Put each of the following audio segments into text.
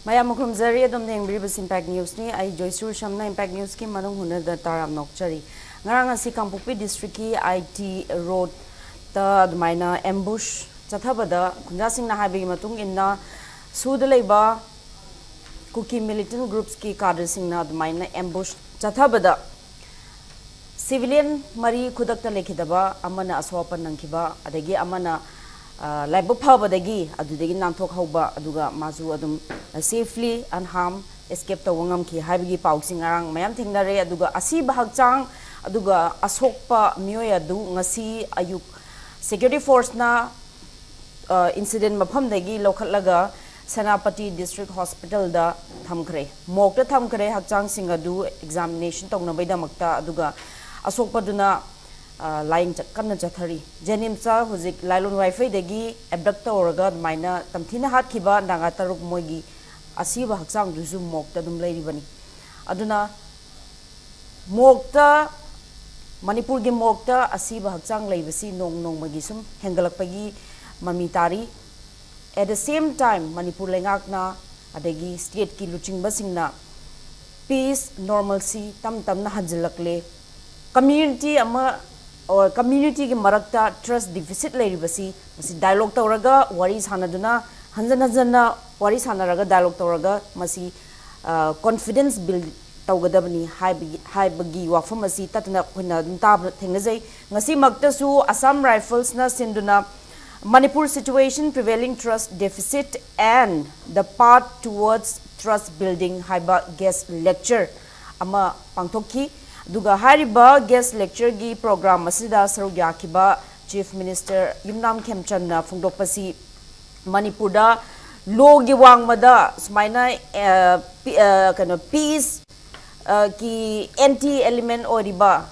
Mayam Mukumzari, Adam Nembribus Impact News ni, I Joyshree Usham Impact News ki Manung Huna the Taram Nokchari. Ngarangasi Kampupi District ki IT Road the Mina ambush Chathabada, Kunjasing Nahabi Matung inna Sudaleba Kuki militant groups ki cadresing na the Mina ambush Chathabada. Civilian Mari Kudakta Lekidaba, Amana Aswapan Nankiba, Adegi Amana Laibu Pabadagi, Adudegi Nantok Hoba, Aduga Mazu Adum safely unharmed escape to Wangam ki Habigi Pauxing Arang, Mayam Tingnare, Aduga Asi Bahagchang, Aduga Asokpa Mioya Du, Ngasi Ayuk Security Force na incident Mapam Degi, local laga, Senapati District Hospital da Thamkre. Mokta Thamkre Hakchang Singadu examination Tong Nabeda Makta Aduga Asokpa Duna lying Kana Jathari. Jenimsa Huzik Lailun Wifi Degi abductor orga Mina Tamtina Hat Kiba Nagataruk Moigi Asiba Haksang Duzum Mokta Dum Lady Bani. Aduna Mokta Manipur gi Mokta Asiba Haksang Labasi Nong Nong Magisum Hengalapagi Mamitari. At the same time Manipur Lengakna Adegi State Ki Luching Basingna peace, normalcy, Tam na Hanjalakle community ama or community ki marakta trust deficit lairibasi masi dialogue tawraga wari sanaduna hanjana wari sanaraga dialogue tawraga masi confidence build tawgadabani high bagi wafam masi tatna khuna tab thengnajai ngasi makta su Assam Rifles na sinduna Manipur situation prevailing trust deficit and the path towards trust building haiba guest lecture ama pangthokki Duga Hariba guest lecture gi program masida sarugya kiba Chief Minister Yumnam Khemchandna Phungdokpasi Manipurda logi wangmada sumaina kana peace ki anti element oriba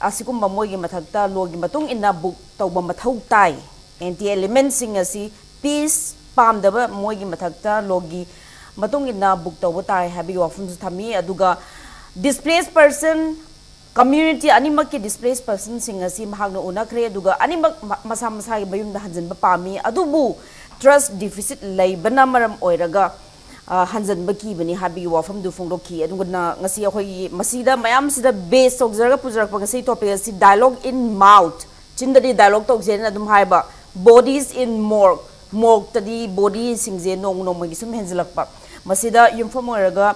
asikum bamoy gi mathakta logi matung inna book tawba mathau tai anti element sing asi peace pamdaba moy gi mathakta logi matung inna book tawba tai habi often thami aduga displaced person community animak ki displaced person singa si mahagno una kre duga animak masa masa gi bayum da hanjan ba pami adubu trust deficit lay bana maram oiraga hanjan ba ki bani habi wafam du phongdo ki aduga na ngasi akhoi masida mayam sida base sokjaraga pujarak pa ngasi topic si dialogue in mouth chindadi dialogue tok jen adum haiba bodies in morgue tadi body singje nong nong magi sum henjalak pa masida yumfam oiraga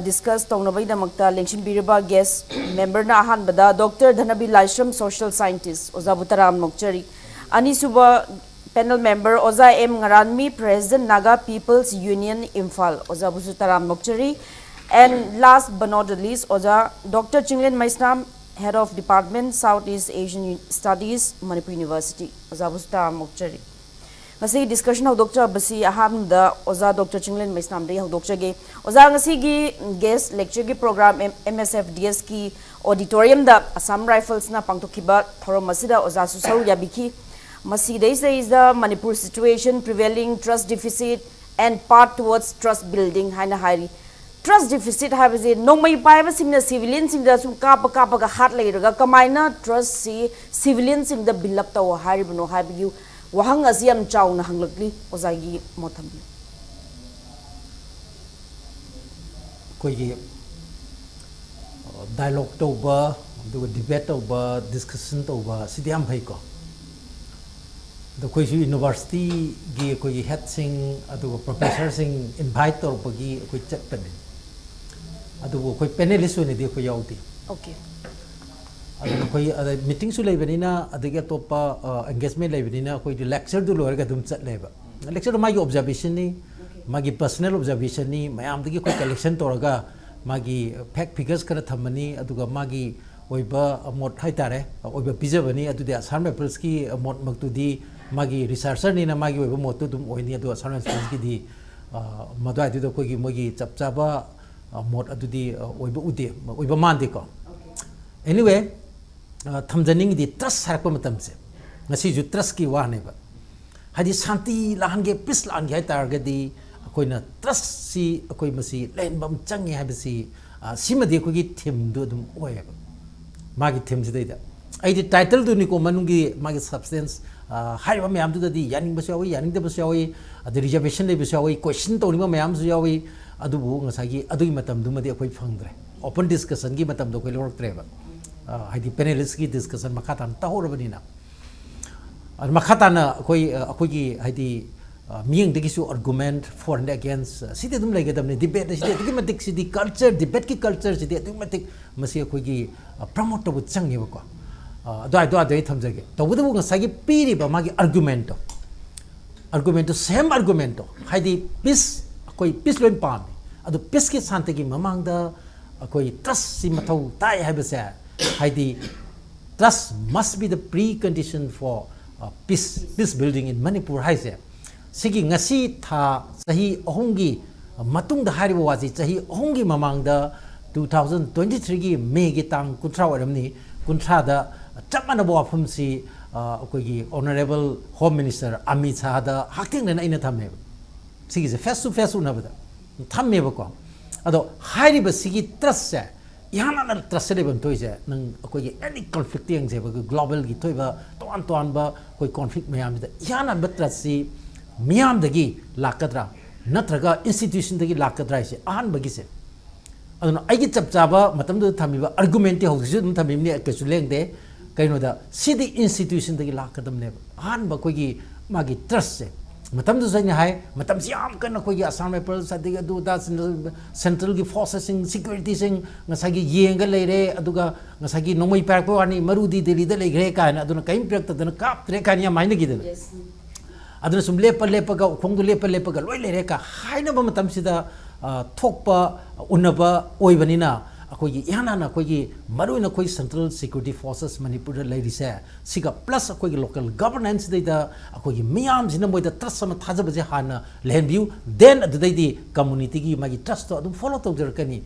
discuss Tongnabay Damakta Lengshin Biriba guest member na ahan bada Dr. Dhanabir Laishram social scientist Oza Butaram Nokchari Ani Suba panel member Oza M Ngaranmi President Naga People's Union Imphal Oza Butaram Nokchari and last but not the least Oza Dr. Chinglen Maisnam Head of Department Southeast Asian Studies Manipur University Oza Butaram Nokchari Ngasi discussion of Dr. Basi aham da Oza Dr. Chinglen Maisnam de Dr. Ge Oza ngasi gi guest lecture gi program MSFDS ki auditorium da Assam Rifles na pangtokiba thorom masida Oza su saru yabiki masi dai is the Manipur situation prevailing trust deficit and path towards trust building haina hari trust deficit habaje nongmai paiba singna civilian singda su kapa ga hat leiraga kamaina trust si civilian singda build up taw haribno habiyu Wahang Aziam Chow na hanglagli Ozagi Motambi. Koi dialogue toba, debate toba, discussion toba, sidiam haiko. The koi university gi koi head sing, adu professor sing invite or pagi koi chat pen. Adu koi panelist ni dia koi yauti. Okay. Koi meeting su lebenina adega topa engagement lebenina koi lecture du lorga dum chat leba lecture magi observation ni magi personal observation ni mayam dagi koi collection toraga magi fact figures kara thamani aduga magi oiba mot haitare oiba pijabani adude Assam Rifles ki mot maktudi magi researcher ni na magi oiba mot dum oini adu Assam Rifles ki di madai du koi gi mogi chapchaba mot adudi oiba ude oiba mande ko anyway Thamjaning di trust harap matamse ngasi ju trust ki wane ba hadi shanti lahange peace lahange hai targadi akoi na trust si akoi masi len bam changi ha bisi simadi ko gi theme do dum oya ba magi theme jidai da ai di title du ni ko manungi magi substance हाइबा मैम दुददी यानिंग बस यावी यानिंग दबस यावी अद reservation ले बस यावी क्वेश्चन तोनिमा मैम सु यावी अदुबु ngसागी अदुगी मतम दुमदि अखोई फंगद्रे ओपन डिस्कशन की मतम दो कोई लोरक्त्रेबा हाइदि पैनलिस्ट की डिस्कशन मखातान तहोरबनिना और मखाताना अखोई हाइदि मियंग दगिसु आर्गुमेंट फॉर एंड अगेंस्ट सिदे दुम लेगदमने डिबेट सिदे दुगी मतिक सिदि कल्चर डिबेट की कल्चर सिदे दुगी मतिक मसी अखोई प्रमोट तबु चंगेबको अदुई थमजगे तबुदबु ngसागी पीरिबा मागी आर्गुमेंट सेम आर्गुमेंट हाइदि पीस अखोई पीस लोइन पाम अदु पीस के शांति ममांगदा अखोई ट्रस्ट सि मथौ ताई हाइबसे हाइदि trust must be the precondition for peace building in Manipur haise sigi ngasi tha sahi ahungi matung da haribo waji sahi ahungi mamang da 2023 gi May gi tang kuntra waramni kuntra da chamana bo afum si akoi gi honorable home minister Amit Shah da hakting na ina thamme sigi se face to face una bada thamme ba ko ado hariba sigi trust se yana na trust le ban toise nang akoi gi any conflict yang je ba global gi toiba ton ba koi conflict mayam da yana ba trust si miyam dagi lakadra natraga institution dagi lakadra se ahan bagi se aduna aigi chapchaba matam du thamiba argument ti hausu dum thamimni kesu lengde kaino da city institution dagi lakadam ne ahan ba koi gi magi trust se matam du zaina hai matam siam kan koi gi asam people sadiga du da central gi forces sing security sing ngasagi yenga leire aduga ngasagi nomoi parak ko ani marudi delhi da legre kan aduna kaim prak ta dana kap tre kan ya maina gi da aduna sum lepa ga khongdu lepa ga loi leire ka haina ba matam sida thokpa unaba oibanina akoi gi yana na koi gi maruina koi central security forces manipur da leiri se siga plus akoi gi local governance da akoi gi miyam jina moi da trust sama thaja baje hana land view then adudai di community gi magi trust to adum follow to jar kani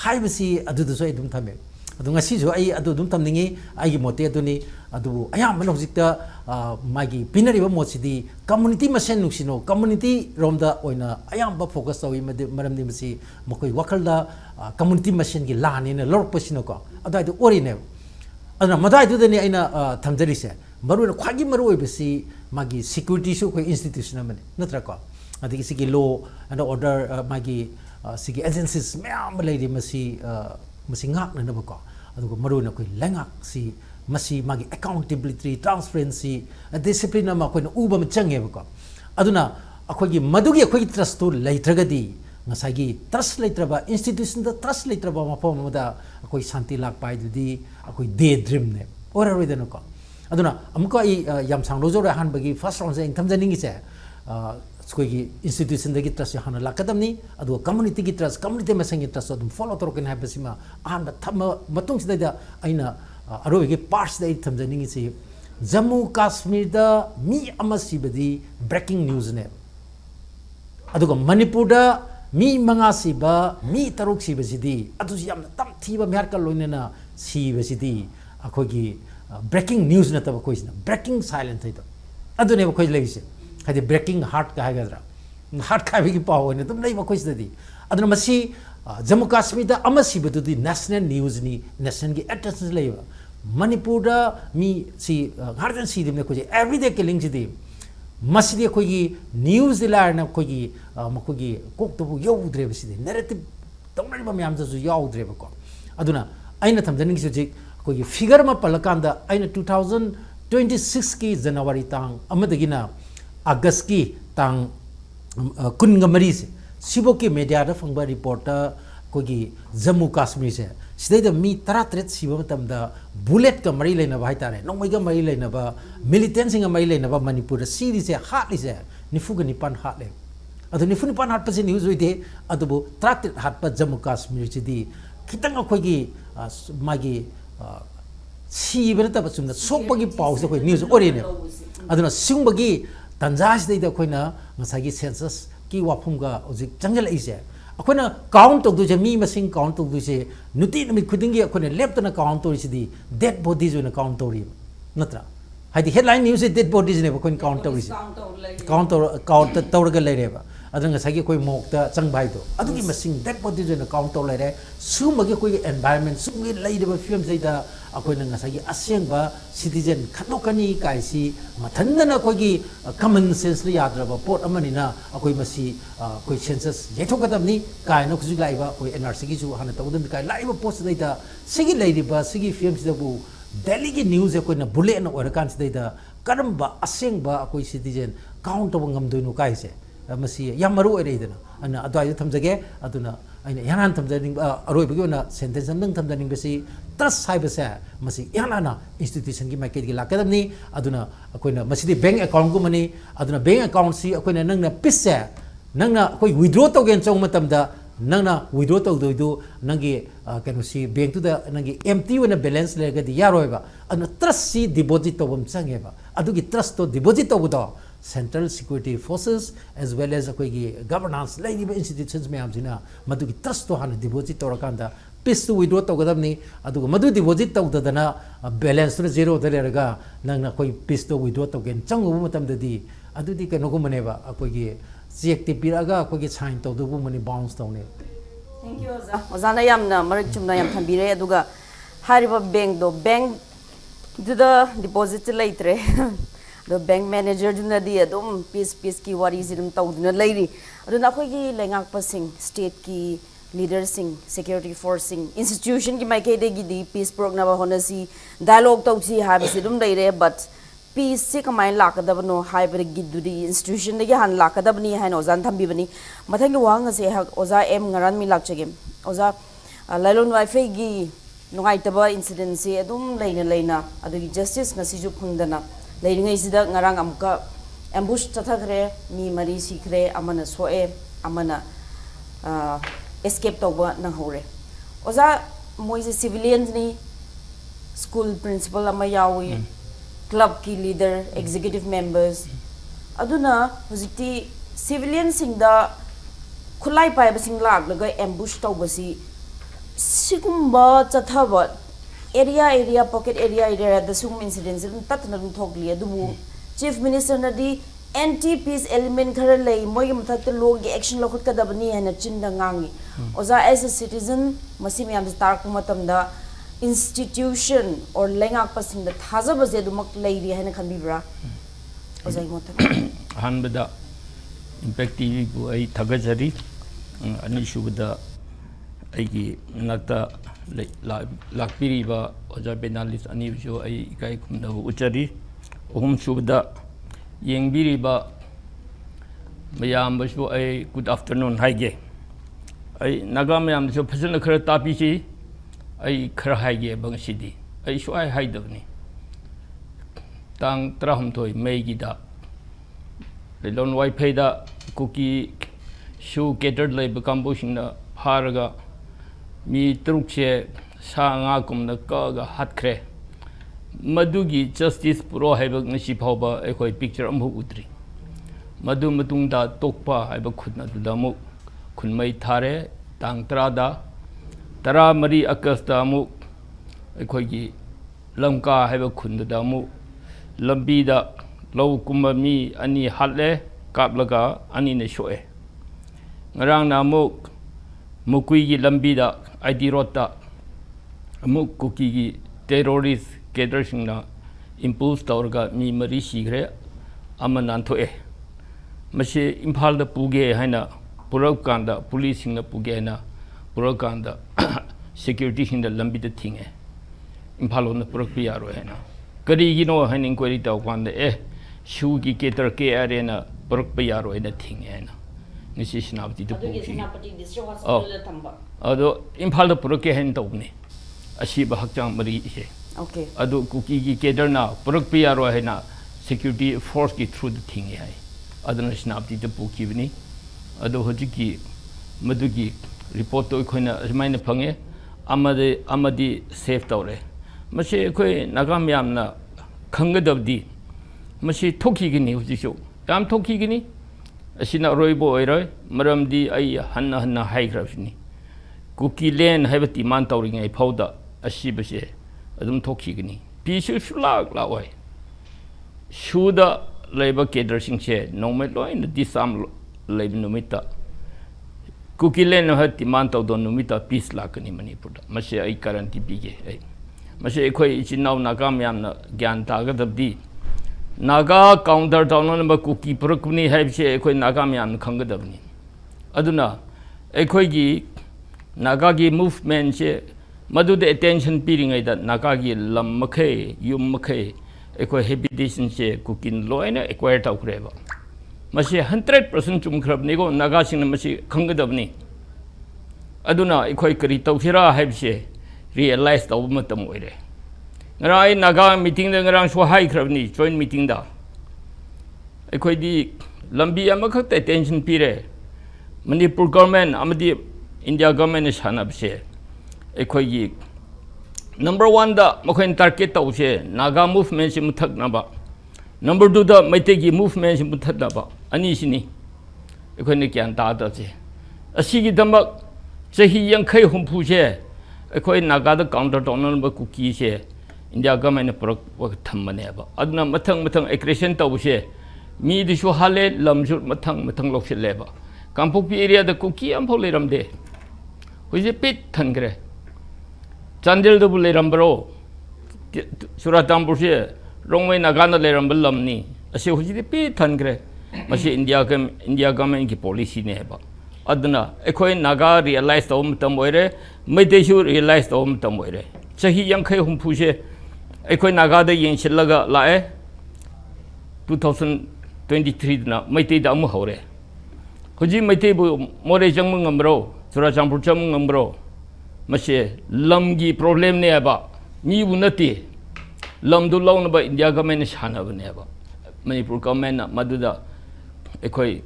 haibasi adudu so adum thame adu ngasi jo ai adu dum tamningi ai gi mote aduni adu ayam man hojikta magi pinari ba mosidi community masen nuksino community romda oina ayam ba focus tawi maram ni masi mokoi wakalda community masen gi lani na lor pasino ko adai du ori ne aduna madai du ni aina thamjari se maru khwagi maru oi basi magi security so koi institution amane natra ko adi sigi law and order magi sigi agencies ma'am lady masi masi ngak na ba ko adugo maru na koi lengak si masi magi accountability transparency discipline ma koi na uba ma change ba ko aduna akhoi gi madugi akhoi gi trust to leitragadi ngasagi trust leitraba institution da trust leitraba ma pom da akhoi shanti lak pai dudi akhoi day dream ne ora roi da no ko aduna amko ai yam sang lo jo ra han bagi first round se tham janing gi se koi gi institution da gi trust han lakadam ni adu community gi trust community ma sang gi trust adum follow to ken ha basima an ba tham matung se da aina aroi gi parts da tham janing gi se Jammu Kashmir da mi amasibadi breaking news ne aduga Manipur da mi manga siba mi taruk siba sidi adu yam tam thiba myar ka loine na siba sidi akhoi gi breaking news na taba koisna breaking silent thai to adu ne khoi legise hadi breaking heart ka hagadra heart ka bi paw ne tum nei ba kois dadi adu masi Jammu Kashmir da amasiba du di national news ni national gi attention leiba Manipur da mi si hardan si dim ne khoi everyday killing sidi masidi khoi gi news dilar na khoi gi makoi gi kok to bu yau dre sidi narrative tongna ba myam ju yau dre ba ko aduna aina thamjaning su jik khoi gi figure ma palakanda aina 2026 ki January tang amadagina August ki tang kun ngamari se sibo ki media da phangba reporter khoi gi Jammu Kashmir se sidai da mi taratret sibo matam da bullet ka mari leina ba haitare nongmai ga mari leina ba militant singa mari leina ba Manipur da siri se hat li se nifu ga nipan hat le adu nifu nipan hat pa se news hoite adu bo taratret hat pa Jammu Kashmir chidi kitang khoi gi magi si bena ta basum da sok bagi pau se khoi news ori ne aduna sing bagi tanjas dei da khoi na ngasagi census ki wapum ga ojik changal ise akhona count to du je mi masing count to du se nuti nami khudingi akhona left na count to isi di dead bodies na count to ri natra haidi headline news dead bodies ne khoi count to isi count to ga lai re ba adang sa gi koi mok ta chang bai do adu gi masing dead body na count to lai re su ma gi koi environment su gi lai de ba film sai da akoi na sa gi asyang ba citizen khatno kani kai si mathan na koi gi common sense li yadra ba pot amani na akoi masi koi census ye thok kadam ni kai no khu lai ba koi NRC gi ju hana ta udam kai lai ba post dai da sigi lai di ba sigi film si da bu Delhi ki news akoi na bullet na or kan si dai da karam ba asyang ba akoi citizen count to ngam do no kai se masi yam maru ere dana ana adwai thamjage aduna aina yanan thamjaning aroi bagi na sentence amdang thamjaning besi trust sai besa masi yanana institution ki market ki lakadamni aduna akoina masi di bank account gu mani aduna bank account si akoina nangna pisse nangna koi withdraw togen chong matamda nangna withdraw to do nangi kanu si bank tu da nangi empty wena balance lega di yaroiba anu trust si deposit to bam changeba adugi trust to deposit to do Central Security Forces as well as governance institutions may have madu trust to han deposit or kanda peace to withdraw to gadamni adu madu deposit to dana balance to zero derega nang koi peace to withdraw to gen changu matam di adu di kano ko maneba akoi check ti piraga akoi sign to du mani bounce to ne. Thank you Oza. Oza na yam na marik chumna yam thambire aduga hariba bank do bank to the deposit laitre the bank manager juna di adum piece ki wari zilum tawduna lairi aduna khoi gi lengak pasing state ki leaders sing security force sing institution ki maike de gi di peace program ba honasi dialogue tawsi ha bi sidum laire but peace se kamai lakadabno haibre gi du di institution de gi han lakadabni hain ozan thambi bani mathang gi wang se ha oza m Ngaranmi lakchegem oza lailon wifi gi nungai taba incident se adum leina adu gi justice ngasi ju phungdana Lady Sida Narang Amka ambush Tathagre, me Marie Sikre, Amana Soe, Amana escape over Nahore. Oza Moise civilians ni school principal Amayawi, club key leader, executive members. Aduna Huziti civilians sing the Kulai Pai sing lag, Laga ambush Tobasi Sikumba Tathabat. Area pocket area the sum incidents tatna thokli adu chief minister nadi anti peace element khara lei moi mathak log action lokhut kadabani hena chinda ngangi oza as a citizen masi myam star kumatam da institution or lengak pasing da thaza baje dumak leiri hena khanbibra oza ngota hanbada impact tv bu ai thagajari ani shubada aigi nakta lakpiriba oja penalist ani jo ai kai kumda uchari ohum shubda yengbiriba mayam basu ai good afternoon haige ai naga mayam jo phajana khara tapi chi ai khara haige bang sidi ai shu ai haidabni tang trahum thoi mei gi da lon wifi da cookie shoe catered lay becoming na haraga mi trukche sanga kumna ka hatkre madugi justice pro haibak nasi phawba ekoi picture amhu utri madu matung da tokpa haiba khutna duda mu khunmai thare tang trada tara mari agasta mu ekoi gi lamka haiba khunda mu lambi da law kumami ani hatle kaplaga ani ne shoe ngarang na mu mukui gi lambi da ID rota amuk kuki gi terrorist gathering na impulse tawrga mi mari sigre amanan thoe mase Imphal da puge haina purak kanda police na puge na purak kanda security hinda lambi da thinge Imphal on purak pi yaro haina kari gi no hain inquiry taw kanda shu gi keter ke arena purak pi yaro haina thinge haina nisi sinapati da pugi ado Imphal da purak ke hain tawni asiba hakchang mari he okay ado kuki gi keder na purak pi yaro haina security force ki through the thing hai adana snapti the puki bini ado hoji ki madugi report to khoina remind phange amadi save tawre mase khoi nagam yamna khangadabdi mase thoki gini hoji so yam thoki gini asina roibo oiroi maramdi ai hanna haigrafni kuki len haibati man tawring ai phauda asibase adum thoki gini pisu sulak lawai shuda labor cater singse normal loin disam leib numita kuki len ha timan taw don numita peace lakani Manipur mase ai guarantee bige ai mase khoi ichinau naga myam na gyan ta ga dabdi naga counter town ba kuki prakni haibse khoi naga myam khang ga dabni aduna ai khoi gi naga gi movement che madu de attention piring ai da naga gi lam makhe yum makhe ai khoi habitation che kukin loina acquire taw kreba masi 100% chum khrab ni go naga sing masi khang ga dabni aduna ai khoi kari taw sira haibse realize taw matam oire ngai naga meeting da ngarang so hai khrabni joint meeting da ai khoi di lambi ama khak te tension pire Manipur government amadi India government is hanabse ai khoi gi number 1 da makhoin target taw se naga movement sim thak na ba number 2 da maite gi movement sim thak na ba ani sini ai khoi ne kyan ta da se asi gi damak chahi yankhai humpu se ai khoi naga da counter town ba kuki se India government product work thamane ba adna mathang aggression tawse mi di shu hale lamju mathang lokse leba kampokpi area da kuki am phole ramde hoje pit thangre chandel do bule rambro suratam se rongwei naga na le rambal lamni ase hoje pit thangre mase India government ki policy ne ba adna ekhoi naga realize taw tam oire maite shu realize taw tam oire chahi yankhai humpu se ekhoi naga da yin chilaga lae 2023 na maite da mu hore hoji maite bu more jang ngambro sura champur cham ngambro mase lamgi problem ne ba mi bu nati lam du law na ba India government shana ba ne ba Manipur government na maduda ekhoi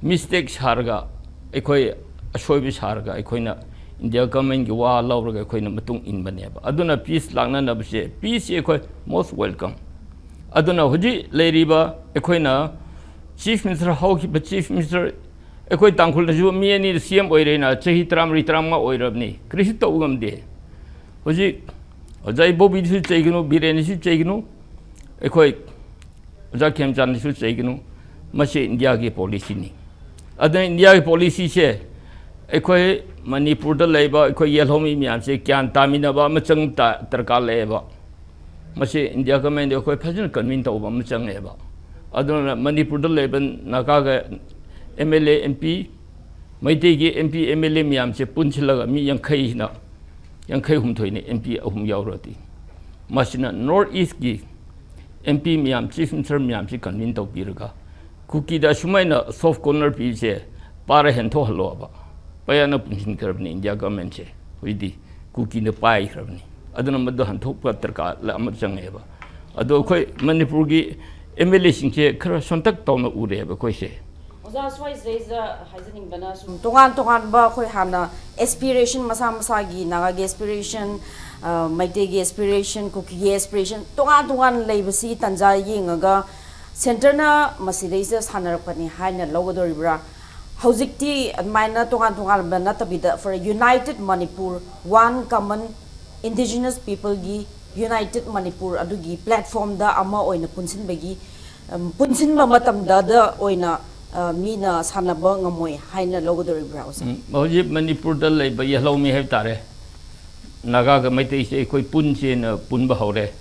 mistake sarga ekhoi ashoi bi sarga ekhoi na India government gi wa lawraga ekhoi na matung in ba ne ba aduna peace langna na bse peace ekhoi most welcome aduna hoji leiriba ekhoi na chief minister how ki chief minister ekhoi tangkhul na ju mi ani CM oire na chahi tram ma oirabni krisi to ugamde hoji ojai bobi su chaiginu bireni su chaiginu ekhoi oja kem chan su chaiginu mase India ki policy ni adna India ki policy che ekhoi Manipur da leiba ekhoi yelhomi myam se kyan tamina ba machang ta tarka leba mase India government ekhoi phajin convince to ba machang eba aduna Manipur da leben naga ga MLA MP maite gi MP MLA myam se punchilaga mi yankhai humthoi ne MP ahum yaurati masina north east gi MP myam chief minister myam se convince to biraga kuki da sumaina soft corner pi se para hen tho halo ba payana punchin karbni India government se hoidi kuki ne pai karbni aduna madu han thok pa tarka la am change ba ado khoi Manipur gi MLA sing che khara sontak tawna ure ba khoi se oza swais reza haizening bana sum tongan ba khoi hana aspiration masa gi naga gi aspiration maite gi aspiration kuki gi aspiration tongan leibasi tanja yingaga center na masidais sanarapani haina logodoribra hojikti admaina tongan bana tabida for a united Manipur one common indigenous people gi united Manipur adugi platform da ama oina punsinba matam da oina mina sanaba ngamoi haina logodoribra hoji Manipur da leiba yellow mi heb tare naga ga maite se koi punche na punba hore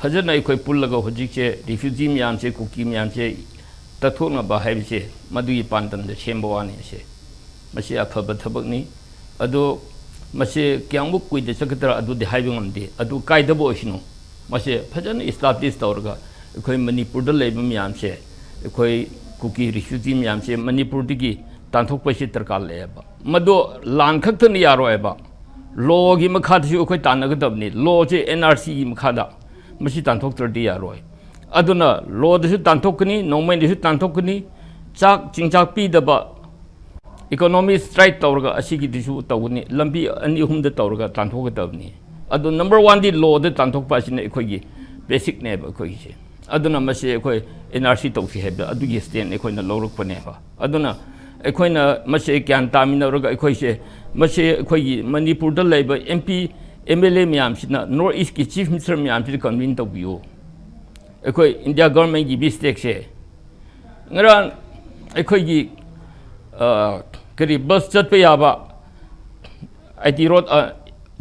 fajana koi pullaga hojik che refugee myam se kuki myam se tathona ba heb se madui pantan de chembawani se masi aphaba thabak ni ado masi kyangbu kui de sakatra adu de haibingam de adu kaidabo osinu masi fajana establish tawrga koi Manipur da leiba myam se koi kuki refugee myam se Manipur digi tanthok pa se tarkal leba mado lan khak thani yaro eba law gi makha su koi tanagadabni law che NRC gi makha da masi tanthok trdi yaroi aduna law de su tanthokni nongmen de su tanthokni chak chingchak pi da ba economy strike tawrga asigi disu tawni lambi ani hum da tawrga tanthokadabni adu number 1 di law de tanthok pa sin ekoi gi basic ne ba koi se aduna masi ekoi NRC tawsi hebda adu gi stand ekoi na lawruk pa ne ba aduna ekoi na masi kyan tamina roga ekoi se masi ekoi gi Manipur da leiba MP MLA myam sina north east ki chief minister myam si convince to biyo ekoi India government gi mistake se ngaran ekoi gi kari bus chat pe yaba IT road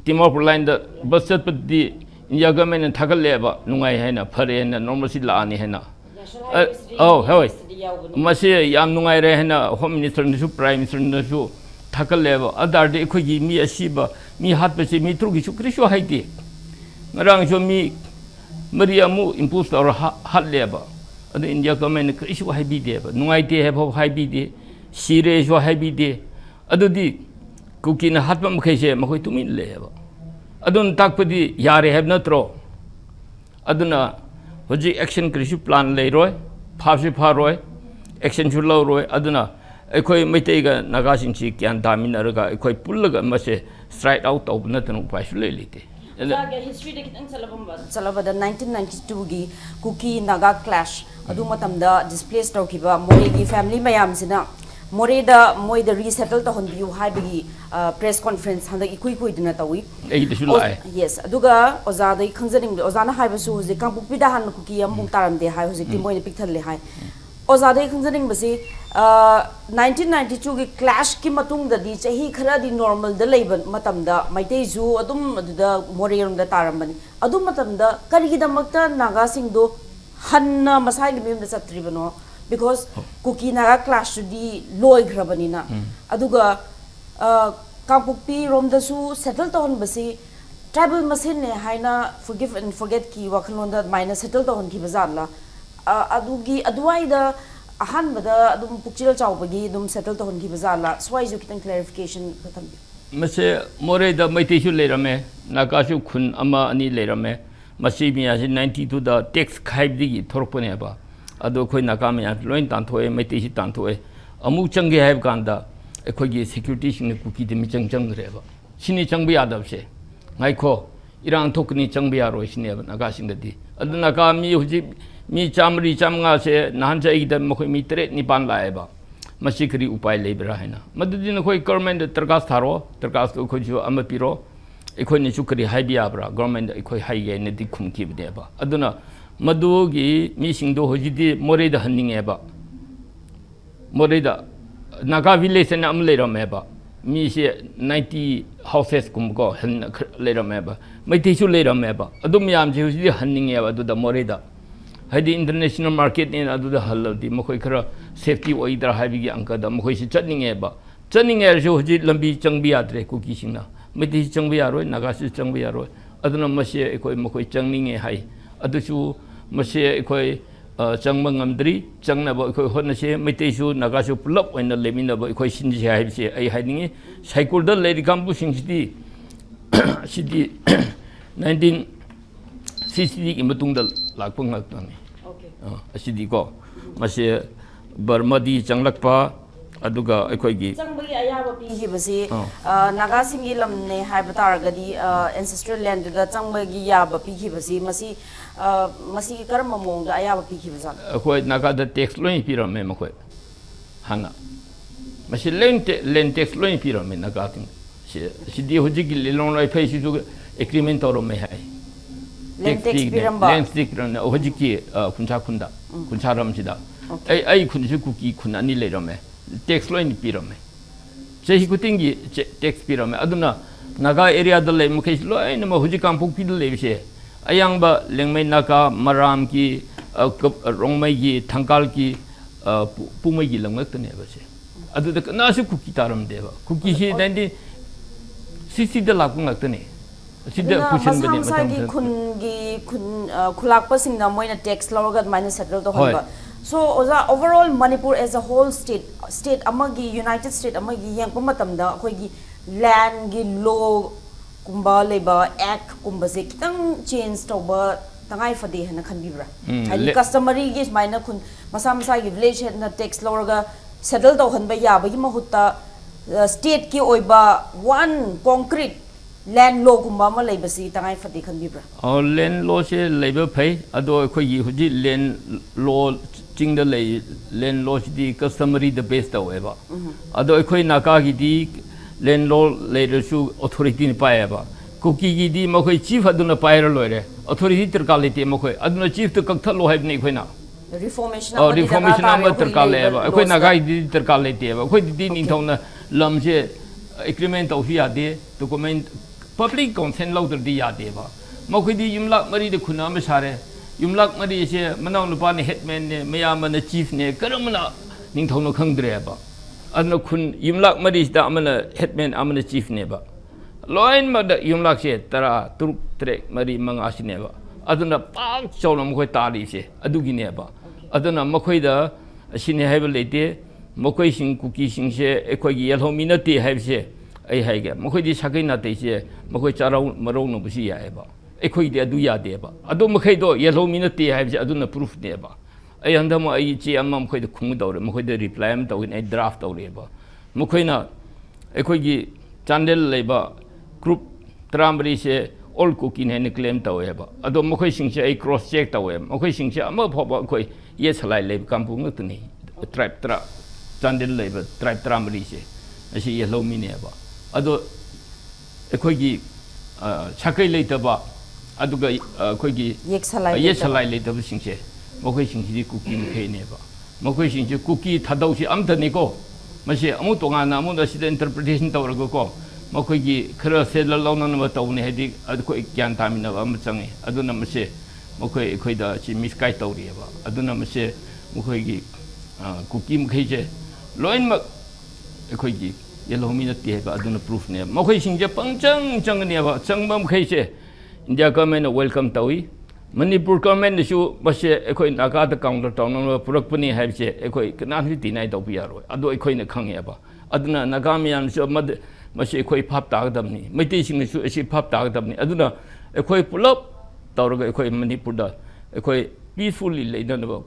Timor line the bus chat pe di India government and thagal leba nungai haina phare na normal si la ani haina oh hoy masi yam nungai re haina home minister ni su prime minister ni su thagal leba adar de khoi gi mi asiba mi hat pe mi tru gi su krisho haiti ngarang so mi mariamu impulse or hat leba adu India government krisho haibi deba nungai te have haibi de sire so haibi de adu di kuki na hat pam khaise ma khoi tumin leba adun takpadi yare have natro aduna hoji action krisu plan leiroi phapsi pharoi action chu loroi aduna ekhoi meitei ga naga sing chi kyan damin ga ekhoi pullaga mase straight out of natanu paisu le lite history de kitang salaba da 1992 gi kuki naga clash adu matamda displaced tawkiba mori gi family mayam sina More the resettle to Honbu High press conference, and the Equi dinner tawi. Yes, Aduga, Oza, the concerning the Ozana Hibasu, the Campupida Han Cookie, and Muntaram, the high, the Timoy Pictally High. Oza, the concerning Basi, 1992 clash Kimatung, the DJ, he carried normal, the labor, Matamda, Maite Zoo, Adum, the Morium, the Taramani, Adum Matamda, Karigida Makta, Naga Singdo, Hanna Masai, the Satribano. Because Kuki Naga clash to the loy grabanina. Aduga Kampupi Romdasu settled on Basi tribal Masine Haina forgive and forget ki Wakalonda minus settled on Kibazala. Adugi Adwaida Ahan Bada Dum Pukil Chawbagi Dum settled on Kibazala. So why is you getting clarification? Mase More the Maitishu Lerame, Nakashu Kun Ama Ani Lerame, Masimi as in 92 the text Kaibdi Torponeba. Ado koi nakami at loin tantoe, meti tantoe, a muchangi have ganda, a koi security in the cookie de michang reva. Sini changbi adabse. Naiko, Iran tokni changbia is never nagasing the day. Adunakami, mi chamri chamga se, Nanja ida mokomi tre nipan laeba. Masikri upai laborahina. Madudin koi government Tergastaro, Tergasto kojo amapiro, a koi nisukri haibiabra, government a koi high and a dicum kib deba. Aduna. Madugi missing do hojidi more the hunting eba. More the Naga village and later meba. Me 90 houses come go later meba. My tissue later meba. Adumiam usually hunting eba to the Moreda. Had the international market in Adu the Hull of the Mokoikara safety or either having Anka the Mokoishi chutning eba. Churning air show Lambi Changbiatre cookishina. Meti Changbiaro, Nagashi Changbiaro. Aduna Masia Ekoi Mokoi Changning a high. Adushu Masia Ekoi Changmangamdri, Changnaba Honase, Metesu, Nagashu Pullop, and the Lemina Equation I hiding it. Cycle Lady Campusing City 1960 in Matunda Lakung. Okay. A city go. Masia Burmadi Changlakpa. Aduga Equigi. Changbagi ayaba pihi basi Nagasingi lamne haibataragadi ancestral land da changbagi yaba pihi basi masi karma mongda ayaba pihi basa. Akoi Naga the text loin pyramid makoi. Hanga. Masi len text loin pyramid Nagating. She di hujiki lilon I face to agreement or me hai. Len text pyramid. Len stick run hujiki Kunchakunda. Kuncharam Sida. I kunjuki kunani lerame. Text line pyramid. Say he could think text pyramid. Aduna Naga area the lame case low and Mahujikam Pupil Levse. A young ba Lengme Naga, Maramki, Rongmegi, Tankalki, Pumegi Lamactan never say. Adu the Nasu cookie taram deva. Cookie he 1960 the Lakungatani. See the cushion Kungi Kulakpas in the Moina text lower minus settled the Honda. So, overall, Manipur as a whole state amagi United States amagi yang pamatamda hoigi land gi law kumba leba act kumba se kitang change toba tangai fade hana khanbibra. Hadi customary gi maina kun masa gi village na tax law settle to hanba ya ba gi mahutta state ki oiba one concrete land law kumba ma leba si tangai fade khanbibra. Land law se labor pay ado khoi huji land law the land law the customary the best however. Although Koi Nakagi di land law later shoe authority in Paeva. Cookie di Mokoi chief Aduna Pyre lawyer, authority quality Mokoi, Aduna chief to Cocktail have Niquina. reformation reformation ama terkal leba akoi nagai di terkal lete ba akoi di ning thong na lam je agreement tau hi ade document public consent lo di ya de ba mokoi di yumlak mari de khuna ma sare yumlak mari se manau nupa ne headman ne mayam na chief ne karamna ning thong no khang dre ba an khun yumlak mari da amana headman amana chief ne ba loin ma da yumlak se tara turuk tre mari manga sine ba aduna pak chawlam khoi tali se adugi ne ba aduna makhoi da sine haiba lete makhoi sing kuki sing se ekhoi gi yelho minati haib se ai haiga makhoi di sakai na te se makhoi charau marau no busi ya ba ekhoi di adu ya de ba adu makhoi do yelho minati haib se aduna proof ne ba ai andam ai chi amma makhoi da khung dawre makhoi da reply am tawin ai draft tawre ba makhoi na ekhoi gi chandel leba group tramri se all cooking and claim tawe ba ado mokhoi sing che ai cross check tawe mokhoi sing che ama phoba khoi ye salai le kampu ngut ni tribe tra chandel le ba tribe tramri se asi ye lo mi ne ba ado ekhoi gi chakai le ta ba adu ga khoi gi ye salai le ta sing che mokhoi sing ji cooking khe ne ba mokhoi sing che cookie thadau si am ta ni ko mase amu tonga na amu da si interpretation tawra ko makhoi khara sel launa na tawne hedi adkhoi gyan tamina ba machangi aduna mase makhoi khoi da chi miskai tawri ba aduna mase makhoi gi kukim khai je loin mak khoi gi yelomi na te ba aduna proof ne makhoi singje pangchang chang ne ba changbam khai je india government welcome tawi manipur government shu mase khoi naga da counter town no purak pani hai je khoi kana hi dinai taw pi yaro ado khoi na khang ya ba aduna naga mian shu mad masi khoi phap ta gadam ni meitei sing su asi phap ta gadam ni aduna khoi pulap tawraga khoi manipur da khoi peacefully leina na ba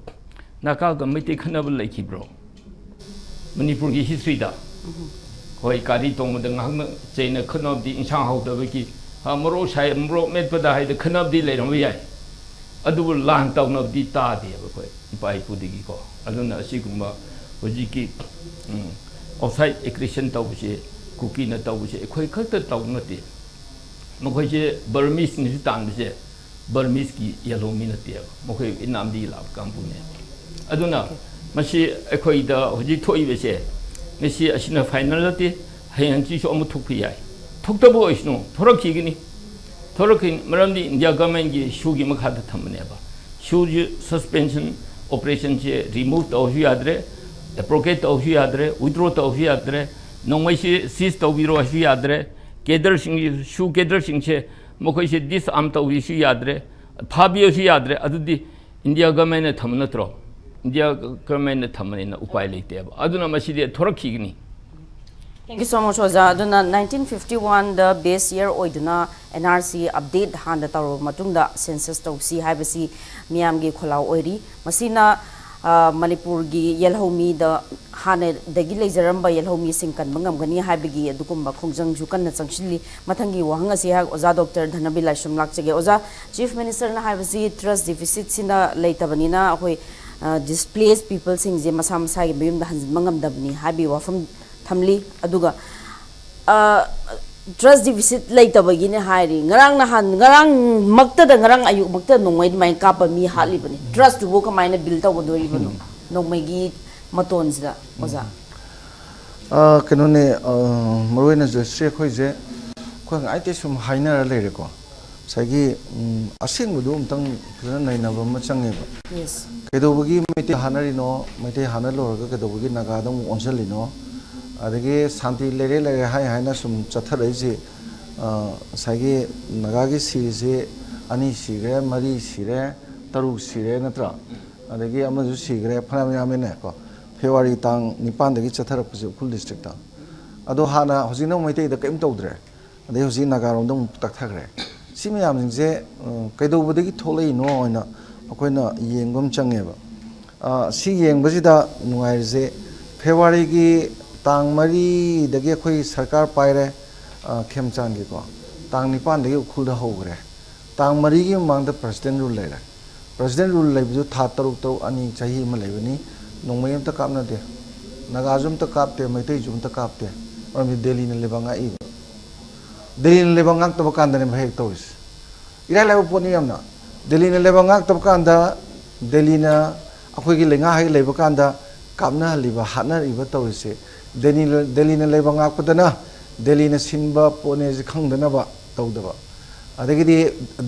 naka ga meitei khana ba laiki bro manipur gi history da khoi kari tong da ngang na cheina khana di insang hau da ba ki ha moro sai moro met pa da hai da khana di le ram yai adu lan taw na di ta de ba khoi pai pu di ko aduna asi gumba hoji ki outside accretion taw bi cookie na taw se khoi khakta taw na te mokhoi je burmese ni tan se burmese ki yellow mi na te mokhoi inam di la kampu ne aduna masi khoi da hoji thoi be se ngasi asina final te hayan chi so amu thuk pi yai thuk ta bo isno thorak ki gini thorak maram di india government gi shu gi makha da thamne ba shu suspension operation je remove taw hi adre abrogate taw hi adre withdraw taw hi adre nongmai si sis taw biro hi adre kedar sing shu kedar sing che mokhoi se dis am taw hi si adre phabio hi adre adudi india government ne thamna tro india government ne thamne na upai leite ba aduna masi de thorak khigni. Thank you so much, Oza. Aduna 1951 the base year oiduna NRC update handa taro matungda census tausi haibasi miyam gi kholau oiri masina Manipur gi yelhomi da hane dagi leijaramba yelhomi singkan bangam gani haibagi adukumba khongjang ju kan na changshili mathangi wahanga si ha Oza Dr. Dhanabir Laishram lakchege Oza Chief Minister na haibasi trust deficit sina leitabani na hoi displaced people sing je masa masa gi biyum da hanjin mangam dabni habi wafam thamli aduga trust deficit leitabagi ne hairi ngarang na han ngarang makta da ngarang ayu makta nongmai mai kapa mi hali bani trust tu boka mai na bil ta bodori bano nongmai gi maton zida Oza kanone marwena Joyshree khoi je khoi ngai te sum haina le re ko sagi asing mudu umtang phana nai na ba ma change ba yes kedobagi mete hanari no mete hanalo ga kedobagi naga dong onsali no adagi santi lere lere hai hai na sum chatharai je sagi naga gi si je ani sigre mari sire taru sire natra adagi amaju sigre phana me ne ko February tang nipan dagi chathara puse ukul district ta ado hana hojina maite da kaim tawdre adai hoji naga rom dong tak thagre simi yam jing je kaidobadagi tholei no oina akoina yengom change ba si yengbasi da nungai je February gi tang mari dagi khoi sarkar paire khemchang gi ko tang nipan dagi ukhul da hogre tang mari gi mang da president rule le president rule le bu tha taruk to ani chahi ma lebani nongmayam ta kapna de nagajum ta kapte maitai jum ta kapte ami delhi ne lebanga I delhi ne lebanga ta bakanda ne bhek tois ira le poni amna delhi ne lebanga ta bakanda delhi na ꯑꯩꯈꯣꯏꯒꯤ ꯂꯩꯉꯥꯛ ꯂꯩꯕ ꯀꯥꯟꯗ ꯀꯥꯞꯅꯍꯜꯂꯤꯕ ꯍꯥꯠꯅꯔꯤꯕ ꯇꯧꯔꯤꯁꯦ ꯗꯦꯜꯂꯤꯅ ꯂꯩꯕ ꯉꯥꯛꯄꯗꯅ ꯗꯦꯜꯂꯤꯅ ꯁꯤꯟꯕ ꯄꯣꯠꯅꯦꯁꯦ ꯈꯪꯗꯅꯕ ꯇꯧꯗꯕ ꯑꯗꯒꯤꯗꯤ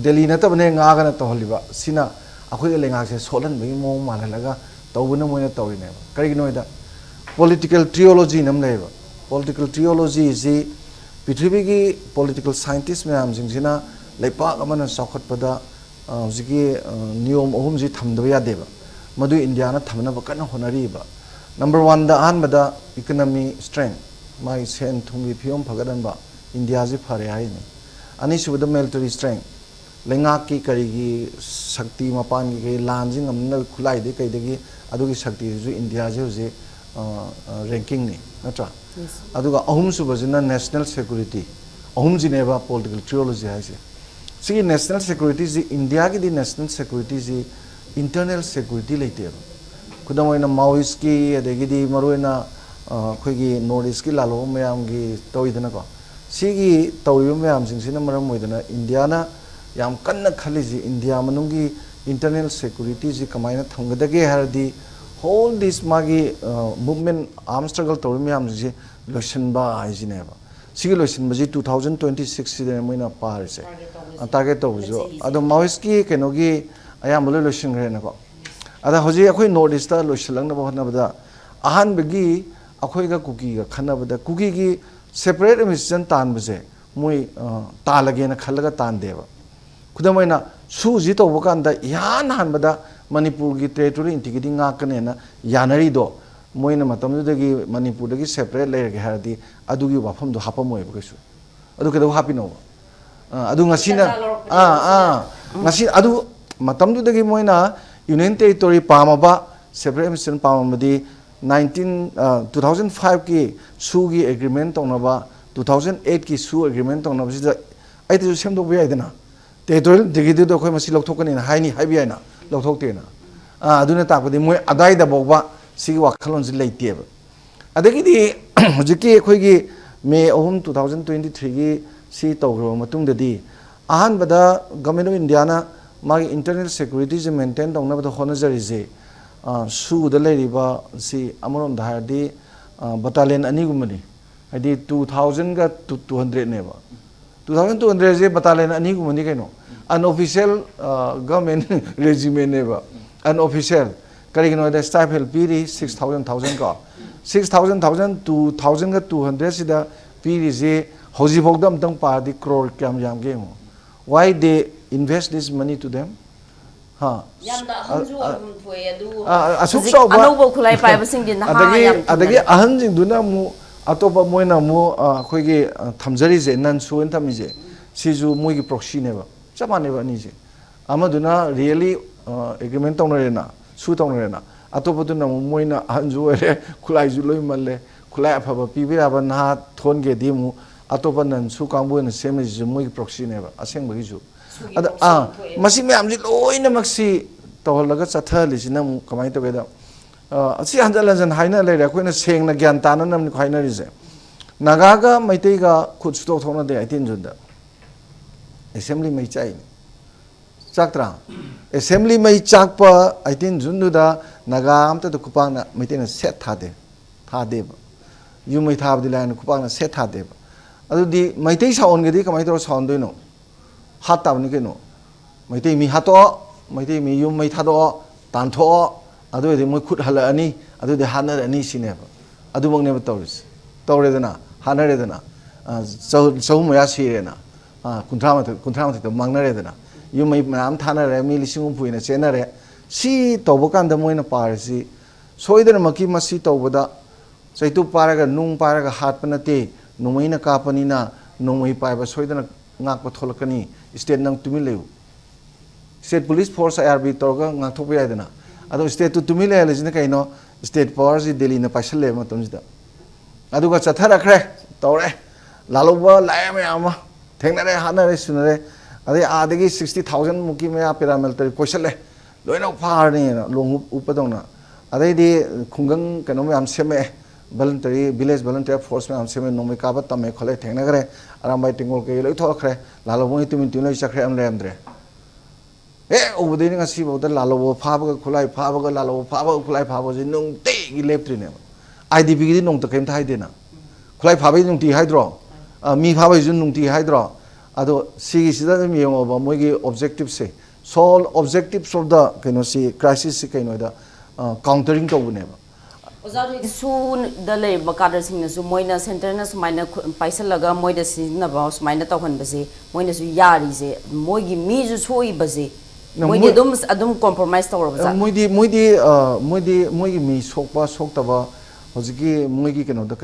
ꯗꯦꯜꯂꯤ ꯅꯠꯇꯕꯅꯦ ꯉꯥꯒꯅ ꯇꯧꯍꯜꯂꯤꯕ ꯁꯤꯅ ꯑꯩꯈꯣꯏꯒꯤ ꯂꯩꯉꯥꯛꯁꯦ ꯁꯣꯜꯍꯟꯕꯒꯤ ꯃꯑꯣꯡ ꯃꯥꯜꯍꯜꯂꯒ ꯇꯧꯕꯅ ꯃꯣꯏꯅ ꯇꯧꯔꯤꯅꯦꯕ ꯀꯔꯤꯒꯤꯅꯣꯗ ꯄꯣꯂꯤꯇꯤꯀꯦꯜ ꯇ꯭ꯔꯤꯑꯣꯂꯣꯖꯤ ꯑꯃ ꯂꯩꯌꯦꯕ ꯄꯣꯂꯤꯇꯤꯀꯦꯜ ꯇ꯭ꯔꯤꯑꯣꯂꯣꯖꯤꯁꯤ ꯄ꯭ꯔꯤꯊꯤꯕꯤꯒꯤ ꯄꯣꯂꯤꯇꯤꯀꯦꯜ ꯁꯥꯏꯟꯇꯤꯁ ꯃꯌꯥꯝꯁꯤꯡꯁꯤꯅ ꯂꯩꯄꯥꯛ ꯑꯃꯅ ꯆꯥꯎꯈꯠꯄꯗ ꯍꯧꯖꯤꯛꯀꯤ ꯅꯤꯌꯣꯝ ꯑꯍꯨꯝꯁꯤ ꯊꯝꯗꯕ ꯌꯥꯗꯦꯕ ꯃꯗꯨ ꯏꯟꯗꯤꯌꯥꯅ ꯊꯝꯅꯕ ꯀꯟꯅ ꯍꯣꯠꯅꯔꯤꯕ ꯅꯝꯕꯔ 1ꯗ ꯑꯍꯥꯟꯕꯗ ꯏꯀꯣꯅꯣꯃꯤ ꯁ꯭ꯇꯔꯦꯡ ꯃꯥꯒꯤ ꯁꯦꯟ ꯊꯨꯝꯒꯤ ꯐꯤꯕꯝ ꯐꯒꯠꯍꯟꯕ ꯏꯟꯗꯤꯌꯥꯁꯤ ꯐꯔꯦ ꯍꯥꯏꯅꯤ ꯑꯅꯤꯁꯨꯕꯗ ꯃꯤꯂꯤꯇꯔꯤ ꯁ꯭ꯇꯔꯦꯡ ꯂꯩꯉꯥꯛꯀꯤ ꯀꯔꯤꯒꯤ ꯁꯛꯇꯤ ꯃꯄꯥꯟꯒꯤ ꯀꯩ ꯂꯥꯟꯁꯤ ꯉꯝꯅꯕ ꯈꯨꯠꯂꯥꯏꯗꯒꯤ ꯀꯩꯗꯒꯤ ꯑꯗꯨꯒꯤ ꯁꯛꯇꯤꯁꯤꯁꯨ ꯏꯟꯗꯤꯌꯥꯁꯤ ꯍꯧꯖꯤꯛ ꯔꯦꯡꯀꯤꯡꯅꯤ ꯅꯠꯇ꯭ꯔꯥ ꯑꯗꯨꯒ ꯑꯍꯨꯝꯁꯨꯕꯁꯤꯅ ꯅꯦꯁꯅꯦꯜ ꯁꯦꯀꯨꯔꯤꯇꯤ ꯑꯍꯨꯝꯁꯤꯅꯦꯕ ꯄꯣꯂꯤꯇꯤꯀꯦꯜ ꯇ꯭ꯔꯤꯑꯣꯂꯣꯖꯤ ꯍꯥꯏꯁꯦ ꯁꯤꯒꯤ ꯅꯦꯁꯅꯦꯜ ꯁꯦꯀꯨꯔꯤꯇꯤꯁꯤ ꯏꯟꯗꯤꯌꯥꯒꯤꯗꯤ ꯅꯦꯁꯅꯦꯜ ꯁꯦꯀꯨꯔꯤꯇꯤꯁꯤ इंटरनल सिक्योरिटी लेते खुदम माओइस्ट की अदगी मरुना अखोगी नॉर्थ ईस्ट की लालो मैम की तौदनको सिगी तौरिबो मैम सिंगसिना मरम मोइदना इंडियाना याम कन्ना खलीजी इंडिया मनुंगी इंटरनल सिक्योरिटी जी कमाइना थंगदगे हरदी होल दिस मागी मूवमेंट आर्म स्ट्रगल तौरि मैम जी लोशनबा आइजिनेबा सिगी लोशनबजी 2026 सिदे मोइना पारिसे टारगेट तौजो अदो माओइस्ट की केनोगी अयामबलो लोशनग्रेनको अदा होजी अखोई नॉर्थ ईस्ट ता लोशलंगनबा होनबदा अहानबगी अखोइगा कुकीगा खनबदा कुकीगी सेपरेट एडमिनिस्ट्रेशन तानबजे मोइ तालगेना खलगा तानदेबा खुदमैना सुजी तौबा कांदा यान हानबदा मणिपुर की टेरिटोरी इंटीग्रिटी ngaकनेना यानरीदो मोइना मतमदगी मणिपुर दगी सेपरेट लेरगे हारदी अदुगी वाफमदो हापमोयबा कइसु अदु केदो हापिनो अदु ngasiना ngasi अदु मतमदगी मोइना यूनियन टेरिटोरी पामबा सेपरेट एडमिनिस्ट्रेशन पामबदी 2005 की सूगी एग्रीमेंट तौनबा 2008 की सू एग्रीमेंट तौनबसिदा आइतु सेमदोबा याइदना टेरिटोरियल डिग्रीदो अखोय मसि लौथोकनिना हाइनि हाइबियाना लौथोकतेना अदुना ताकदि मोय अदाइदा बोबा सिगी वाखलोनजि लेइतेबा अदगिदि हुजिकि अखोयगी मे 2023 की सी तौग्रो मतुंगदि अहानबदा गवर्नमेंट ऑफ इंडिया मागी इंटरनल सिक्योरिटी से मेंटेन तौनबदा होनजरिजे सूद लेरिबा सी अमरोम धारदी बटालियन अनिगुमनी हाइदि 2000 का 200 नेबा 2200 जे बटालियन अनिगुमनी कैनो अनऑफिशियल गवर्नमेंट रेजिमेंट नेबा अनऑफिशियल करिगिनो द स्टाइपेल पीरी 6000 का 6000 2000 का 200 सिदा पीरी जे हौजी भोगदम तंग पादी करोड़ क्याम याम गेमो why they invest this money to them ha asuk so ba anobo khulai pai basing din ha adagi ahan jing duna mu atopa moina mu khoi gi thamjari je nan suin thami je siju moi gi proxy ne ba chamane ba ni je amaduna really agreement tawna na su tawna na atopa duna moina ahan ju re khulai ju loi malle khulai aphaba pibira ba na thon ge di mu अतोप नू कांबू same मोई proxy ने असेंबू मसी ma'am लोनमसी तौहलग चथलीसीना कमाई तौगेद हंजन हंजन हाइना लेरे अखोइना सेंगना ग्यान ताननमनि हाइनरिजे नागागा मैतैगा खुद सुतोक थोनदे 18 जुन assembly मई चाइ चाक्त्रा assembly मई चाकपा 18 जुन दुदा नागा अमता दु कुपांगना मैतैना set थादेब यु मई थाबदि line कुपांगना set थादेब अदुदी Meitei साउनगदी कमाई तौर साउनदोइनो हात ताबनि केनो मैतै मी हातो मैतै मी युम मै थादो तानथो अदुदि मै खुद हलअनी अदुदि हानरअनी सिनेब अदुबंगनेब तौरिस तौरेदना हानरेदना चौ मया सिरेना कुंथ्रामथ तो मांगनरेदना युम मै नाम थानरे मी लिसिंग फुइना चेनरे सी तौब कांद मोइना पारसी सोइदन मकी मसी तौबदा चैतु पारगा नुंग पारगा हातप नते नोमैना कापनीना नोमै पाइबा सोइदना ngakpa tholakani state nang tumi leu state police force IRB torga ngakthok yaidana ado state tu tumi le lejina kaino state power ji delhi na paisal le matamjida aduga chathara khre tore laloba laime ama thengnare hanare sunare ade adagi 60000 muki me paramilitary koisale loina farni long upadona ade di khungang kano am seme voluntary village volunteer force में हमसे में नोमे काबत तमे खोले ठेंगना करे आराम by टिंगोल के लोई थोड़ा करे लालो बोई तुम तीनों इच्छा करे हम ले अंदरे उबदे ने ngasi bawda lalo phabaga khulai phabaga lalo phabaga khulai phabaga nung te gi leptri ne IDP gi nung ta kem thai de na khulai phabai nung ti haidro mi phabai jun nung ti haidro ado si sida mi yong ba moi gi objective se sole objectives of the kaino si crisis si kaino da countering to ne ba Ozari su dale bakadar sing na su moina center na su maina paisa laga moida sin na ba su maina tawhan base moina su yari se moigi mi ju soi base moigi adum compromise tawra ba moidi mi sokpa soktaba hojiki moigi keno da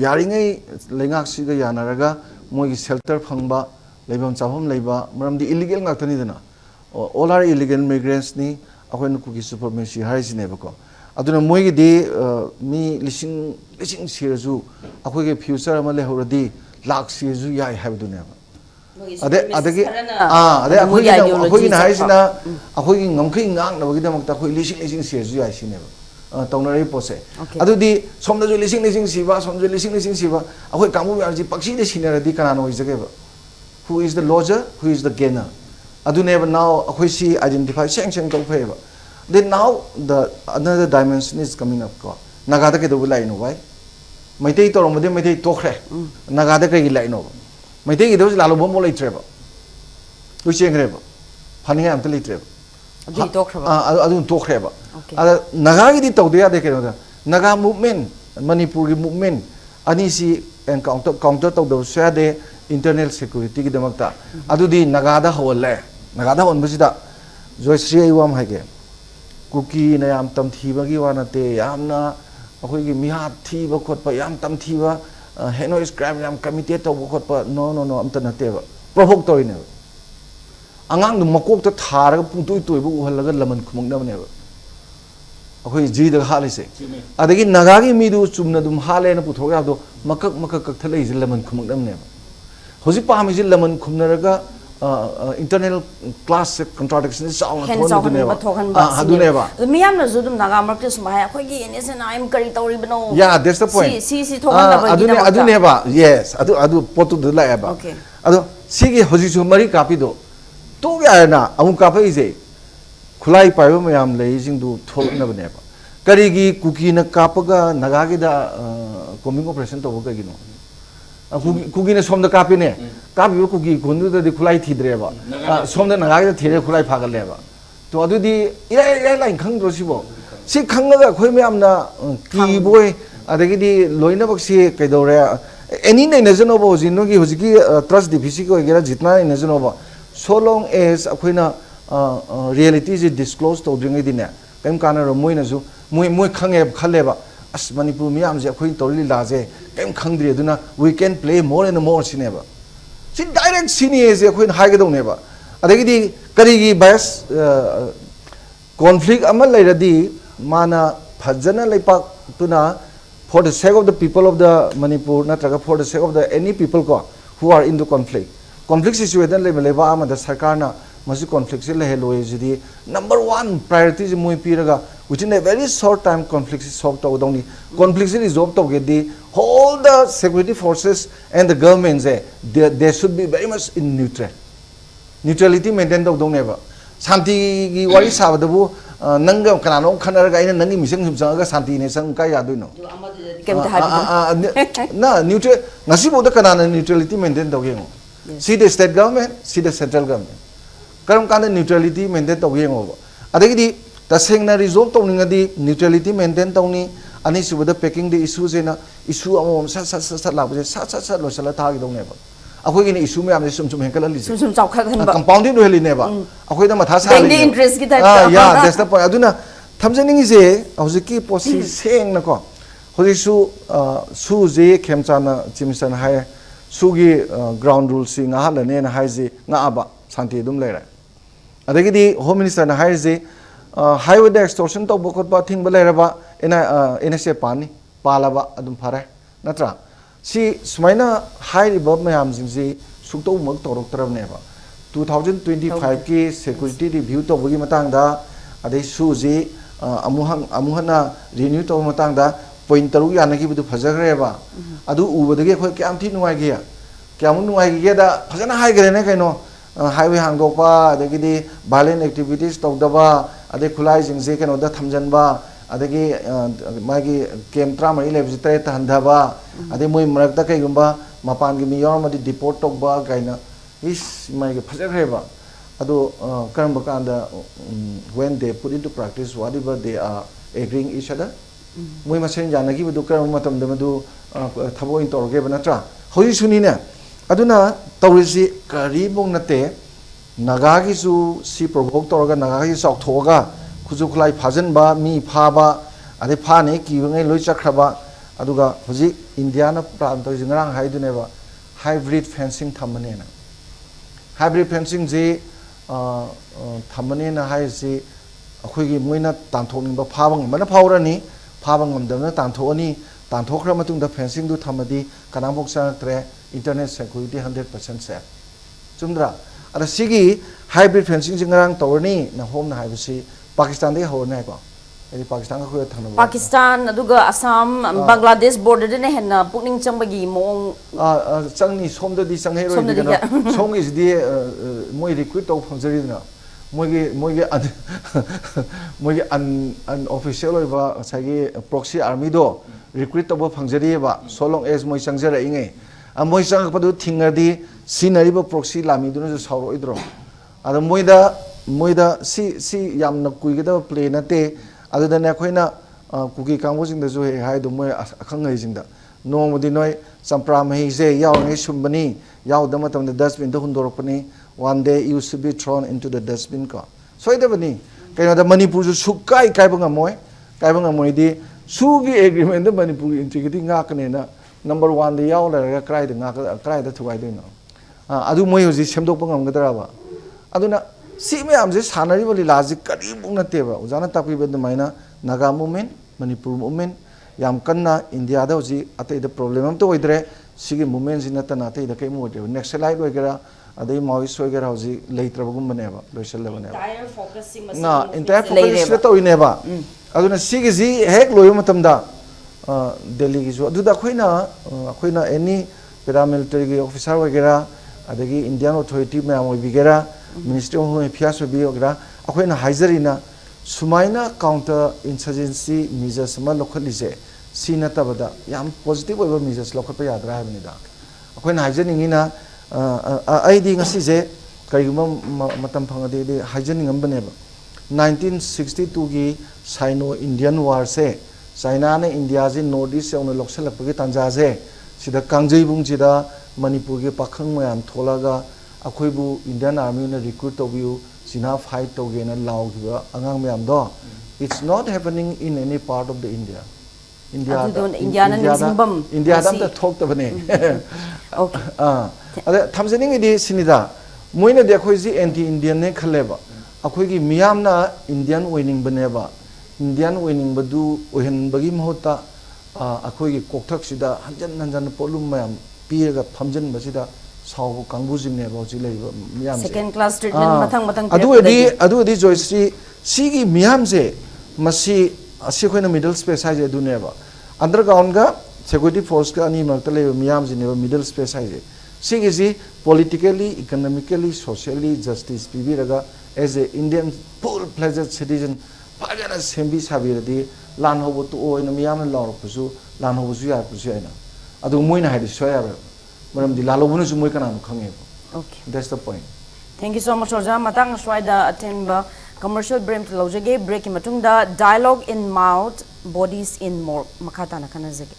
yari ngai lengak si ga yanaraga moigi shelter phangba leibam chahom leiba maramdi illegal ngaktani dana all are illegal migrants ni akhoi ku ki supremacy haisi ne bako aduna moi gi de mi lising siraju akhoi ge future ma le horadi lakh siraju yai habdu ne ba ade akhoi gi na haisi na akhoi gi ngamkhai ngang na bagi damak ta akhoi lising siraju yai sine ba taunari pose adu di somda ju lising siba somda lising siba akhoi kamu yarji pakshi de sinara di kana no izage ba who is the lodger who is the gainer Aduneva now akhoi identify sanction to pay. Then now the another dimension is coming up. Nagada ke do lai no why? Maitei to romode maitei tokre. Nagada ke lai no. Maitei ke do lalo bom lai treba. Which engreba. Pani am tali treba. Adu tokre ba. Adu tokre ba. Ada naga di to dia de ke no. Naga movement Manipuri movement ani si counter to do sha de internal security ki damakta. Adu di nagada hole. Nagada hon basida Joyshree Usham haige kuki na yam tam thiba gi wana te yamna akhoi gi miha thiba khotpa yam tam thiba heno scribe yam committee to khotpa no amta na te ba provoke to ine angang du makok ta thar ga pungtui toi bu uhal ga laman khumang na ne ba akhoi ji da halise adagi naga gi mi du chumna dum hale na puthok ya do makak thalai ji laman khumang na ne ba hoji pa mi ji laman khumna raga internal class contradiction is all Miam na zudum naga market sumaya khoi is an I'm kari tori bano yeah that's the point si aduneba yes adu potu de la ba adu sigi hoji su mari kapi do to ya na amu kapi je khulai pai ba mayam lei jing du thol na bane ba kari gi kuki na kapaga naga gi da combing operation to ba gi no kuki na somda kapi ne kapi ba kuki kundu da khulai thidre ba somda naga gi thire khulai phagal le ba to adu di ira line khang ro si bo si khang ga khoi myam na ki boy adagi di loina bak si kai do re any ne national bo jin no gi hoji ki trust deficit ko gera jitna ne national bo so long as akhoi reality is disclosed to dring idine kem kana ro moi na ju moi khange khale ba as Manipur miyam je akhoi toli la je kem khangdri aduna we can play more and more cineba si direct sini je akhoi hai ga dong ne ba adagi di kari gi bias conflict amal lai radi mana phajana leipak tuna for the sake of the people of the Manipur natraga for the sake of the any people ko who are in the conflict situation le leba ama da sarkar na masi conflict se le hello jidi number 1 priority is moi piraga within a very short time conflict is solved to dongni conflict is resolved to get the all the security forces and the governments they should be very much in neutrality maintained to dong neba santi gi wari sabadabu nangam kanano khanaraga ina nangi miseng sumsanga santi ne sang ka yadu no na neutral ngasi boda kanana neutrality maintain to gengo see the state government see the central government karam kana neutrality maintain to gengo adagi di tasengna resolve to ninga di neutrality maintain to ni ani subada packing the issues ena issue amom sa la bje sa lo sala ta gi dong ne ba akhoi gi issue me am sum henkala li sum chau kha kan ba compounded heli ne ba akhoi da matha sa the interest ki type yeah that's the point aduna thamjani je hojiki posi seng na ko hojisu su je khemchana chimsan hai sugi ground rules si nga halane na hai je nga aba santi dum leira adagi di home minister na hai je highway the extortion to bokot ba thing ba leira ba ena se pani palaba adum phare natra si sumaina high river mayam jingji sukto mak torok tarab ne ba 2025 ki security review to bogi matang da adai su ji amuhana renew to matang da point taru yana ki bidu phajagre ba adu ubadagi khoi kyam thi nuai gi kyam nuai gi da phajana hai gre ne kaino highway hangdopa adagidi violent activities tawdaba adai khulai jingje keno da thamjanba adagi magi kem tramari lebji tre ta handaba adai moi marak ta kaigumba mapan gi mi yormadi deport tokba kaina is magi phajagreba ado karamba kanda when they put into practice whatever they are agreeing each other moi masen janagi bu karam matam da madu thabo in torge banatra hoyi suni ne aduna tawrisi karibong nate naga gi su si provoke torga naga gi sok thoga khuju khulai phajan ba mi pha ba ade pha ne ki ngai loi chakraba aduga hoji india na plan to jingrang hai du ne ba hybrid fencing thamane na hybrid fencing je thamane na hai si akhoi gi moina tanthong ba pha bang mana phawrani pha bang ngam da tanthoni tanthokra matung da fencing du thamadi kanam boksa tre internet security 100% safe chumdra ada sigi hybrid fencing jingrang tawni na home na haibisi pakistan de ho na ko edi pakistan ka khoi thangna Pakistan aduga Assam Bangladesh border de ne henna pukning changbagi mong changni somda di changhei roi di na song is di moi recruit to phangjari na moige an official oi ba sagi proxy army do recruit to phangjari ba so long as moi changjara inge moi chang padu thingadi sinari ba proxy lami du na sauro idro ada moida si yamna kuigeda play na te adada ne khoina kuki kangbo jing da jo he hai do moi akhang ngai jing da no modi noi champra mai je yaw ngai sumbani yaw da matam da dustbin da hundorpani one day you should be thrown into the dustbin ko soida bani kaina da manipur ju sukai kai banga moi di sugi agreement da manipur integrity nga kane na number 1 da yaw la krai da nga krai da thuai de no adu moi hoji semdok pangam gadara ba aduna si me amje sanari boli logic kari bung na teba ujana tapi bed maina naga movement manipur movement yam kanna india da hoji atai da problem am to oidre sigi movement jina ta na tai da kai mo de next slide oigera adai maois oigera hoji leitra bagum baneba loisal le baneba entire focusing na entire focus le to ineba aduna sigi ji hek loyo matam da delhi gi jo adu da khoina any paramilitary gi officer oigera adagi indian authority me am oibigera Ministry of Home Affairs will be ogra. Akwena Hizarina Sumaina counter insurgency measures ma localize. Sina tabada yam positive over measures local pay adra havenida. Akwena Hijaningina ID ngasize Kariguma Matam Pangade Hijaning Baneba. 1962 gi Sino Indian War se China ne India's in Northeast on the Loksala Pagitanjaze. Sida Kangjay Bung Jida Manipur gi Pakhang Mayam Tolaga. Akoibu Indian Army na recruit to you sina fight to gain a loud angang mayam do it's not happening in any part of the India India dam ta thok ta bane okay ada thamjaning idi sinida moina de khoi ji anti Indian ne khaleba akoi gi miyam na Indian winning baneba Indian winning badu ohen bagi mahota akoi gi kokthak sida hanjan polum mayam piraga phamjan basida saw kangbujin ne bo ji lei miyam second class treatment matang adu edi Joyshree sigi miyam je masi asi khoina middle space size adu ne ba underground ga security force ka ani makta le miyam ji ne ba middle space size sigi ji politically economically socially justice bibiraga as a Indian full fledged citizen pagana sembi sabiradi lan hobo to oina miyam la ro pusu lan hobo su ya pusu aina adu moina haidi soya Madam di lalo bunu sumoi kana khange. Okay. That's the point. Thank you so much Orja matang swaida attend ba commercial break to lojage break matung da dialogue in mouth bodies in morgue makata na kana zage.